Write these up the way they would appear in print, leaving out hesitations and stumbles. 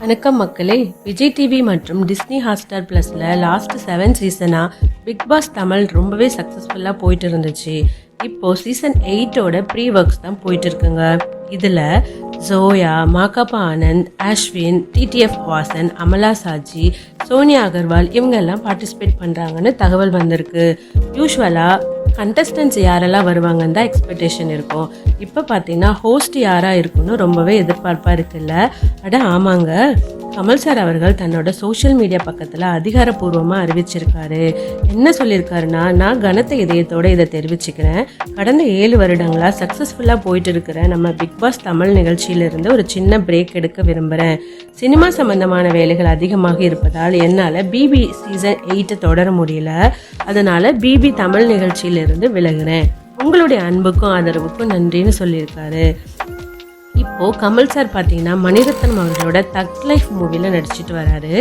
வணக்கம் மக்களே. விஜய் டிவி மற்றும் டிஸ்னி ஹாட்ஸ்டார் பிளஸ்ல லாஸ்ட் 7 சீசனா பிக் பாஸ் தமிழ் ரொம்பவே சக்சஸ்ஃபுல்லா போயிட்டு இருந்துச்சு. இப்போ சீசன் 8ஓட ப்ரீ ஒர்க்ஸ் தான் போயிட்டு இருக்குங்க. இதுல ஜோயா, மாகாபா ஆனந்த், அஸ்வின், டிடிஎஃப் வாசன், அமலா சாஜி, சோனியா அகர்வால் இவங்க எல்லாம் பார்ட்டிசிபேட் பண்றாங்கன்னு தகவல் வந்திருக்கு. யூஸ்வலா கண்டஸ்டன்ஸ் யாரெல்லாம் வருவாங்கன்னு தான் எக்ஸ்பெக்டேஷன் இருக்கும். இப்போ பார்த்தீங்கன்னா ஹோஸ்ட் யாராக இருக்குன்னு ரொம்பவே எதிர்பார்ப்பாக இருக்குல்ல. ஆமாங்க, கமல் சார் அவர்கள் தன்னோட சோஷியல் மீடியா பக்கத்தில் அதிகாரப்பூர்வமாக அறிவிச்சிருக்காரு. என்ன சொல்லியிருக்காருன்னா, நான் கனத்த இதயத்தோடு இதை தெரிவிச்சுக்கிறேன். கடந்த 7 வருடங்களாக சக்ஸஸ்ஃபுல்லாக போயிட்டு இருக்கிற நம்ம பிக் பாஸ் தமிழ் நிகழ்ச்சியிலிருந்து ஒரு சின்ன பிரேக் எடுக்க விரும்புகிறேன். சினிமா சம்பந்தமான வேலைகள் அதிகமாக இருப்பதால் என்னால் பிபி சீசன் 8 தொடர முடியல. அதனால பிபி தமிழ் நிகழ்ச்சியிலிருந்து விலகுறேன். உங்களுடைய அன்புக்கும் ஆதரவுக்கும் நன்றின்னு சொல்லியிருக்காரு. இப்போ கமல் சார் பார்த்தீங்கன்னா மணிரத்னம் அவர்களோட தக் லைஃப் மூவில நடிச்சிட்டு வராரு.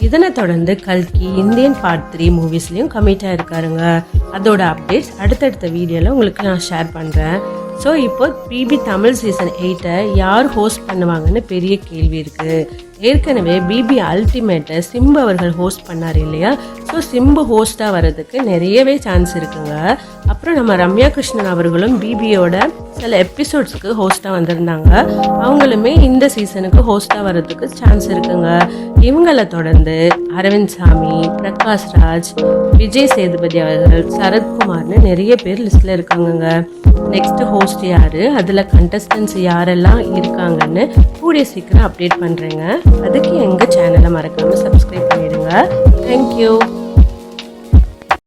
இதனை தொடர்ந்து கல்கி, இந்தியன் பார்ட் 3 மூவிஸ்லயும் கமிட் ஆயிருக்காருங்க. அதோட அப்டேட்ஸ் அடுத்தடுத்த வீடியோல உங்களுக்கு நான் ஷேர் பண்றேன். ஸோ இப்போ பிபி தமிழ் சீசன் 8 யார் ஹோஸ்ட் பண்ணுவாங்கன்னு பெரிய கேள்வி இருக்கு. ஏற்கனவே பிபி அல்டிமேட்டை சிம்பு அவர்கள் ஹோஸ்ட் பண்ணார் இல்லையா. ஸோ சிம்பு ஹோஸ்டாக வர்றதுக்கு நிறையவே சான்ஸ் இருக்குங்க. அப்புறம் நம்ம ரம்யா கிருஷ்ணன் அவர்களும் பிபியோட சில எபிசோட்ஸ்க்கு ஹோஸ்டாக வந்திருந்தாங்க. அவங்களுமே இந்த சீசனுக்கு ஹோஸ்டாக வர்றதுக்கு சான்ஸ் இருக்குங்க. இவங்களை தொடர்ந்து அரவிந்த் சாமி, பிரகாஷ் ராஜ், விஜய் சேதுபதி அவர்கள், சரத்குமார்னு நிறைய பேர் லிஸ்ட்ல இருக்காங்கங்க. நெக்ஸ்ட் ஹோஸ்ட் யாரு, அதுல கண்டஸ்டன்ஸ் யாரெல்லாம் இருக்காங்கன்னு கூடிய சீக்கிரம் அப்டேட் பண்றேங்க. அதுக்கு எங்க சேனலை மறக்காம சப்ஸ்கிரைப் பண்ணிடுங்க. தேங்க்யூ.